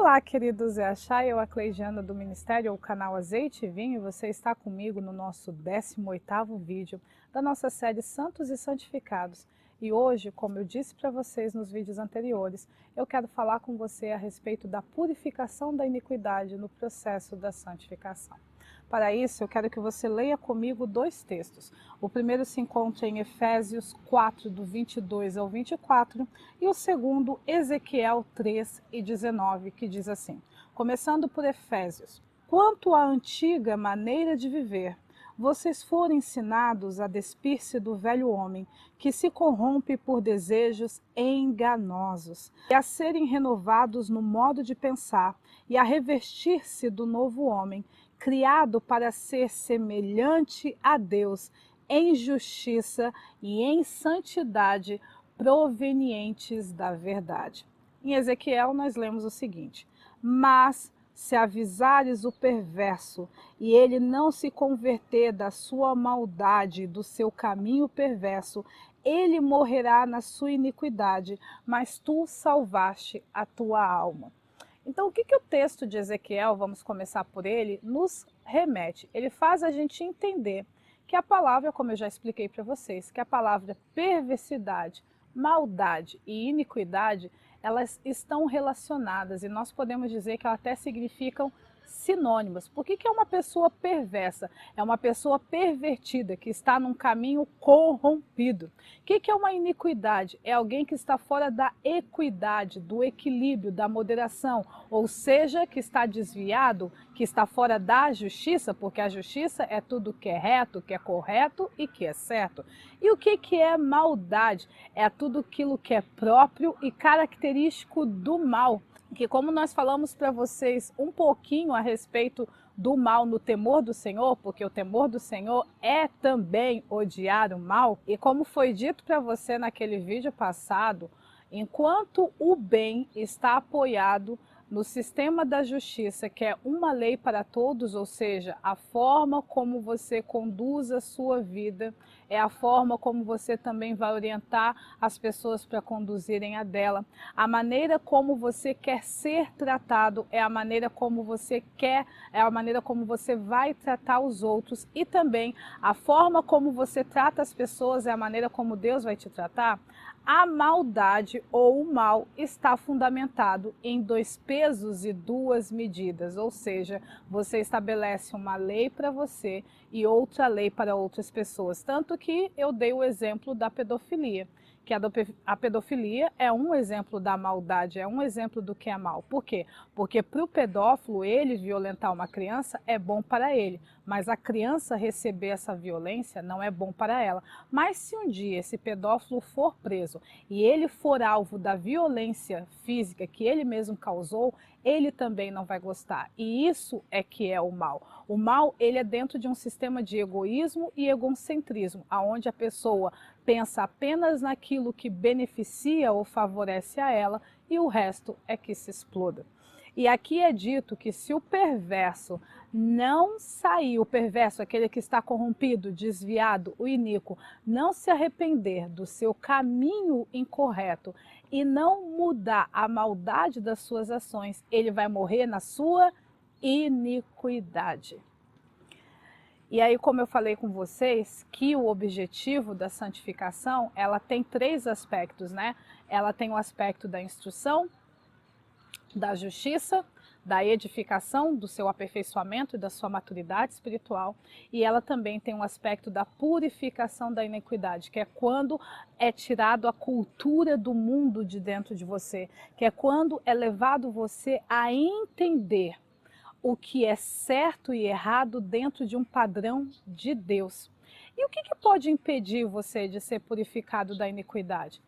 Olá, queridos, é a Chay, eu a Cleidiana do Ministério, o canal Azeite e Vinho, e você está comigo no nosso 18º vídeo da nossa série Santos e Santificados. E hoje, como eu disse para vocês nos vídeos anteriores, eu quero falar com você a respeito da purificação da iniquidade no processo da santificação. Para isso, eu quero que você leia comigo dois textos. O primeiro se encontra em Efésios 4, do 22 ao 24, e o segundo, Ezequiel 3 e 19, que diz assim, começando por Efésios. Quanto à antiga maneira de viver, vocês foram ensinados a despir-se do velho homem, que se corrompe por desejos enganosos, e a serem renovados no modo de pensar, e a revestir-se do novo homem, criado para ser semelhante a Deus, em justiça e em santidade, provenientes da verdade. Em Ezequiel nós lemos o seguinte, mas se avisares o perverso, e ele não se converter da sua maldade, do seu caminho perverso, ele morrerá na sua iniquidade, mas tu salvaste a tua alma. Então, o que o texto de Ezequiel, vamos começar por ele, nos remete? Ele faz a gente entender que a palavra, como eu já expliquei para vocês, que a palavra perversidade, maldade e iniquidade, elas estão relacionadas e nós podemos dizer que elas até significam sinônimas. Por que é uma pessoa perversa? É uma pessoa pervertida, que está num caminho corrompido. O que é uma iniquidade? É alguém que está fora da equidade, do equilíbrio, da moderação, ou seja, que está desviado, que está fora da justiça, porque a justiça é tudo que é reto, que é correto e que é certo. E o que é maldade? É tudo aquilo que é próprio e característico do mal. Que como nós falamos para vocês um pouquinho a respeito do mal no temor do Senhor, porque o temor do Senhor é também odiar o mal, e como foi dito para você naquele vídeo passado, enquanto o bem está apoiado no sistema da justiça, que é uma lei para todos, ou seja, a forma como você conduz a sua vida, é a forma como você também vai orientar as pessoas para conduzirem a dela. A maneira como você quer ser tratado é a maneira como você quer, é a maneira como você vai tratar os outros, e também a forma como você trata as pessoas é a maneira como Deus vai te tratar. A maldade ou o mal está fundamentado em dois pesos e duas medidas, ou seja, você estabelece uma lei para você e outra lei para outras pessoas. Tanto que eu dei o exemplo da pedofilia, que a pedofilia é um exemplo da maldade, é um exemplo do que é mal. Por quê? Porque para o pedófilo, ele violentar uma criança é bom para ele, mas a criança receber essa violência não é bom para ela. Mas se um dia esse pedófilo for preso e ele for alvo da violência física que ele mesmo causou, ele também não vai gostar. E isso é que é o mal. O mal, ele é dentro de um sistema de egoísmo e egocentrismo, onde a pessoa pensa apenas naquilo que beneficia ou favorece a ela e o resto é que se exploda. E aqui é dito que se o perverso não sair, o perverso, aquele que está corrompido, desviado, o iníquo, não se arrepender do seu caminho incorreto e não mudar a maldade das suas ações, ele vai morrer na sua iniquidade. E aí, como eu falei com vocês, que o objetivo da santificação, ela tem três aspectos, né? Ela tem o aspecto da instrução, da justiça, da edificação, do seu aperfeiçoamento e da sua maturidade espiritual, e ela também tem um aspecto da purificação da iniquidade, que é quando é tirado a cultura do mundo de dentro de você, que é quando é levado você a entender o que é certo e errado dentro de um padrão de Deus. E o que pode impedir você de ser purificado da iniquidade?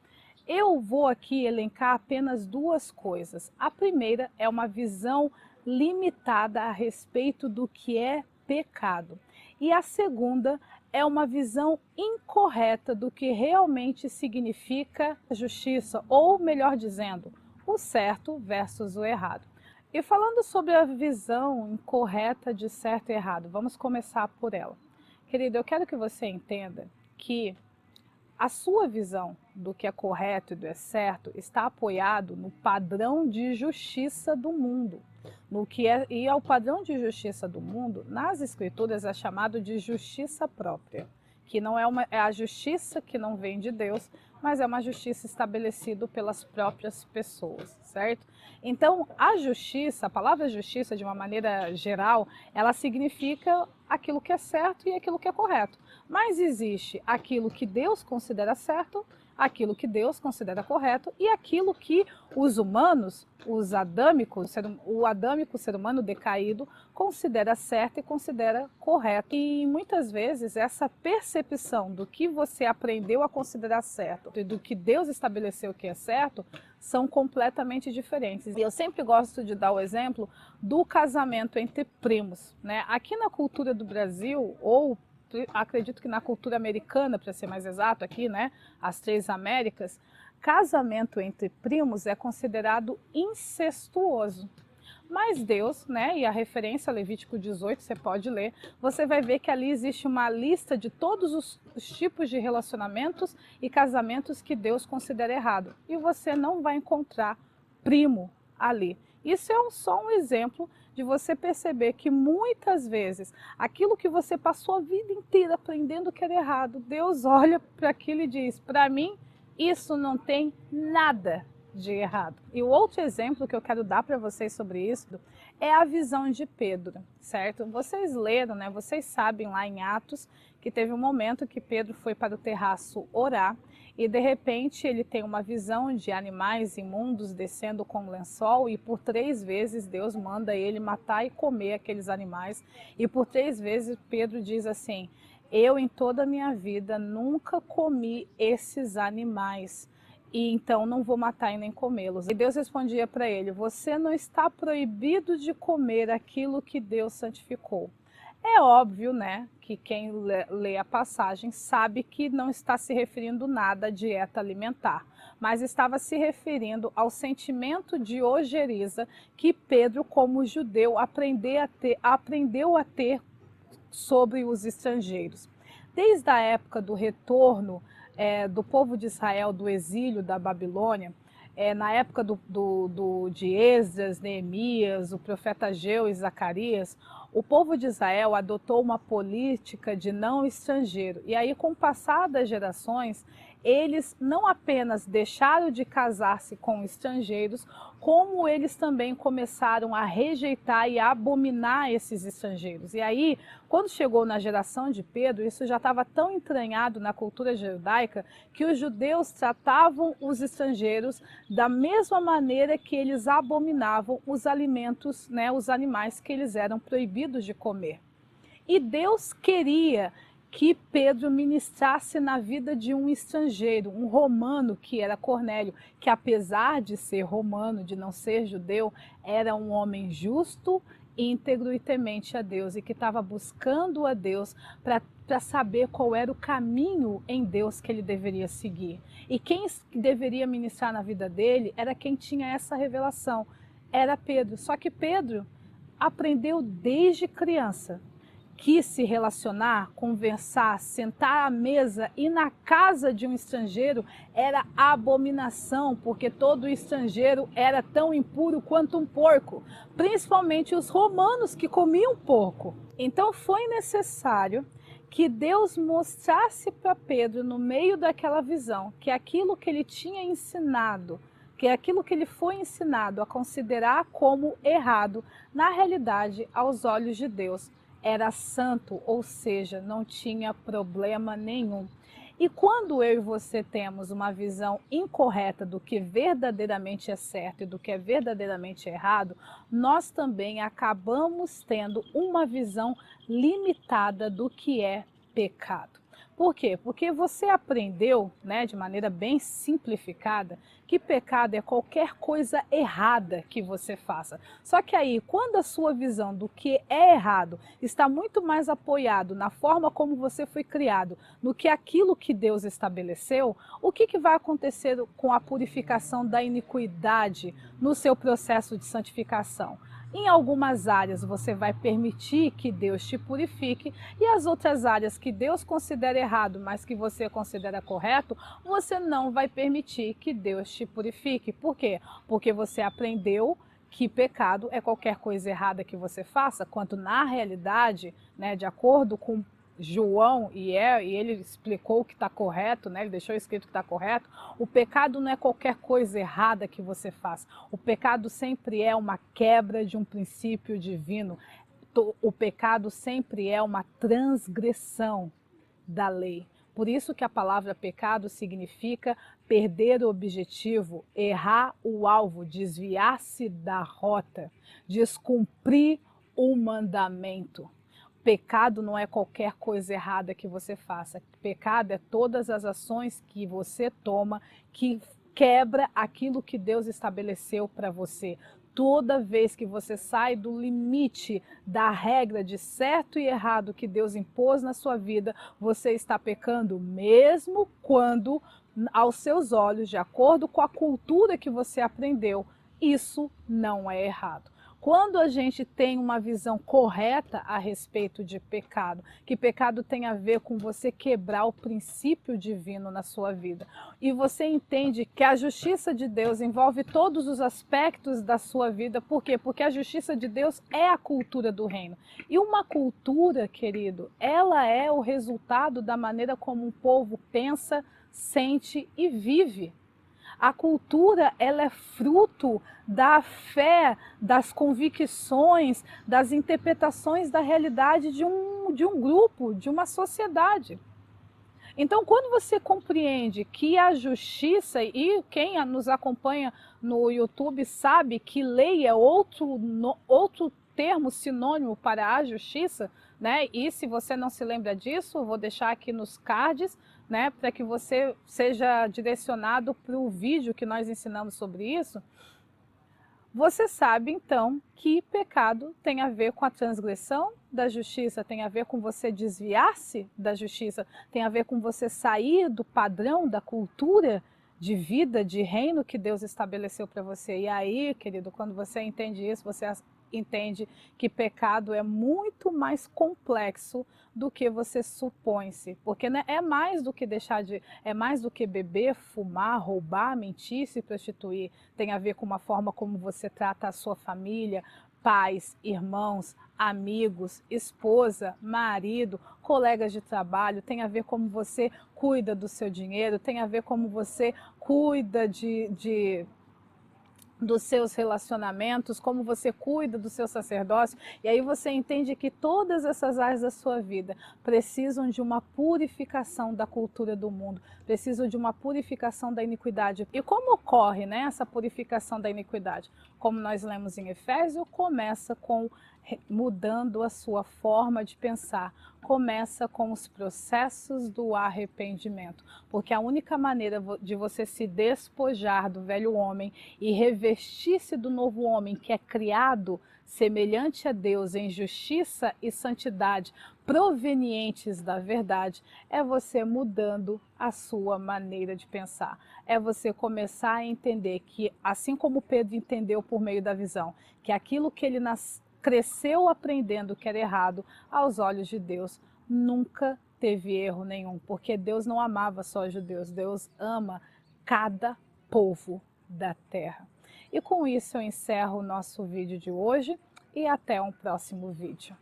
Eu vou aqui elencar apenas duas coisas. A primeira é uma visão limitada a respeito do que é pecado. E a segunda é uma visão incorreta do que realmente significa justiça, ou melhor dizendo, o certo versus o errado. E falando sobre a visão incorreta de certo e errado, vamos começar por ela. Querido, eu quero que você entenda que a sua visão do que é correto e do que é certo está apoiado no padrão de justiça do mundo. E ao padrão de justiça do mundo, nas escrituras é chamado de justiça própria, que não é a justiça que não vem de Deus, mas é uma justiça estabelecida pelas próprias pessoas, certo? Então, a palavra justiça, de uma maneira geral, ela significa aquilo que é certo e aquilo que é correto. Mas existe aquilo que Deus considera certo, aquilo que Deus considera correto e aquilo que os humanos, o adâmico ser humano decaído, considera certo e considera correto. E muitas vezes essa percepção do que você aprendeu a considerar certo e do que Deus estabeleceu que é certo são completamente diferentes. E eu sempre gosto de dar o exemplo do casamento entre primos, né? Aqui na cultura do Brasil, ou acredito que na cultura americana, para ser mais exato aqui, né, as 3 Américas, casamento entre primos é considerado incestuoso. Mas Deus, né, e a referência Levítico 18, você pode ler, você vai ver que ali existe uma lista de todos os tipos de relacionamentos e casamentos que Deus considera errado. E você não vai encontrar primo ali. Isso é só um exemplo de você perceber que muitas vezes aquilo que você passou a vida inteira aprendendo que era errado, Deus olha para aquilo e diz, para mim isso não tem nada de errado. E o outro exemplo que eu quero dar para vocês sobre isso é a visão de Pedro, certo? Vocês leram, né? Vocês sabem lá em Atos que teve um momento que Pedro foi para o terraço orar e de repente ele tem uma visão de animais imundos descendo com um lençol e por 3 vezes Deus manda ele matar e comer aqueles animais e por 3 vezes Pedro diz assim, eu em toda a minha vida nunca comi esses animais. E então não vou matar e nem comê-los. E Deus respondia para ele, você não está proibido de comer aquilo que Deus santificou. É óbvio, né, que quem lê a passagem sabe que não está se referindo nada à dieta alimentar, mas estava se referindo ao sentimento de ojeriza que Pedro, como judeu, aprendeu a ter sobre os estrangeiros. Desde a época do retorno do povo de Israel do exílio da Babilônia, na época de Esdras, Neemias, o profeta Ageu e Zacarias, o povo de Israel adotou uma política de não estrangeiro. E aí, com o passar das gerações, eles não apenas deixaram de casar-se com estrangeiros, como eles também começaram a rejeitar e a abominar esses estrangeiros. E aí, quando chegou na geração de Pedro, isso já estava tão entranhado na cultura judaica que os judeus tratavam os estrangeiros da mesma maneira que eles abominavam os alimentos, né, os animais que eles eram proibidos de comer. E Deus queria que Pedro ministrasse na vida de um estrangeiro, um romano que era Cornélio, que apesar de ser romano, de não ser judeu, era um homem justo, íntegro e temente a Deus e que estava buscando a Deus para saber qual era o caminho em Deus que ele deveria seguir. E quem deveria ministrar na vida dele era quem tinha essa revelação, era Pedro. Só que Pedro aprendeu desde criança que se relacionar, conversar, sentar à mesa e na casa de um estrangeiro era abominação, porque todo estrangeiro era tão impuro quanto um porco, principalmente os romanos que comiam porco. Então foi necessário que Deus mostrasse para Pedro, no meio daquela visão, que aquilo que ele tinha ensinado, que aquilo que ele foi ensinado a considerar como errado, na realidade, aos olhos de Deus, era santo, ou seja, não tinha problema nenhum. E quando eu e você temos uma visão incorreta do que verdadeiramente é certo e do que é verdadeiramente errado, nós também acabamos tendo uma visão limitada do que é pecado. Por quê? Porque você aprendeu, né, de maneira bem simplificada, que pecado é qualquer coisa errada que você faça. Só que aí, quando a sua visão do que é errado está muito mais apoiado na forma como você foi criado, no que aquilo que Deus estabeleceu, o que vai acontecer com a purificação da iniquidade no seu processo de santificação? Em algumas áreas você vai permitir que Deus te purifique e as outras áreas que Deus considera errado, mas que você considera correto, você não vai permitir que Deus te purifique. Por quê? Porque você aprendeu que pecado é qualquer coisa errada que você faça, quanto na realidade, né, de acordo com João, e ele explicou o que está correto, né? Ele deixou escrito que está correto. O pecado não é qualquer coisa errada que você faça. O pecado sempre é uma quebra de um princípio divino. O pecado sempre é uma transgressão da lei. Por isso que a palavra pecado significa perder o objetivo, errar o alvo, desviar-se da rota, descumprir o mandamento. Pecado não é qualquer coisa errada que você faça. Pecado é todas as ações que você toma que quebra aquilo que Deus estabeleceu para você. Toda vez que você sai do limite da regra de certo e errado que Deus impôs na sua vida, você está pecando, mesmo quando, aos seus olhos, de acordo com a cultura que você aprendeu, isso não é errado. Quando a gente tem uma visão correta a respeito de pecado, que pecado tem a ver com você quebrar o princípio divino na sua vida, e você entende que a justiça de Deus envolve todos os aspectos da sua vida, por quê? Porque a justiça de Deus é a cultura do reino. E uma cultura, querido, ela é o resultado da maneira como um povo pensa, sente e vive. A cultura, ela é fruto da fé, das convicções, das interpretações da realidade de um grupo, de uma sociedade. Então, quando você compreende que a justiça, e quem nos acompanha no YouTube sabe que lei é outro termo sinônimo para a justiça, né? E se você não se lembra disso, eu vou deixar aqui nos cards, né, para que você seja direcionado para o vídeo que nós ensinamos sobre isso. Você sabe, então, que pecado tem a ver com a transgressão da justiça, tem a ver com você desviar-se da justiça, tem a ver com você sair do padrão da cultura de vida, de reino que Deus estabeleceu para você. E aí, querido, quando você entende isso, você entende que pecado é muito mais complexo do que você supõe-se, porque né, é mais do que é mais do que beber, fumar, roubar, mentir, se prostituir. Tem a ver com uma forma como você trata a sua família, pais, irmãos, amigos, esposa, marido, colegas de trabalho, tem a ver como você cuida do seu dinheiro, tem a ver como você cuida dos seus relacionamentos, como você cuida do seu sacerdócio, e aí você entende que todas essas áreas da sua vida precisam de uma purificação da cultura do mundo, precisam de uma purificação da iniquidade. E como ocorre, né, essa purificação da iniquidade? Como nós lemos em Efésios, começa com mudando a sua forma de pensar, começa com os processos do arrependimento, porque a única maneira de você se despojar do velho homem e revestir-se do novo homem que é criado semelhante a Deus em justiça e santidade provenientes da verdade, é você mudando a sua maneira de pensar, é você começar a entender que, assim como Pedro entendeu por meio da visão, que aquilo que ele cresceu aprendendo que era errado, aos olhos de Deus, nunca teve erro nenhum, porque Deus não amava só os judeus, Deus ama cada povo da terra. E com isso eu encerro o nosso vídeo de hoje e até um próximo vídeo.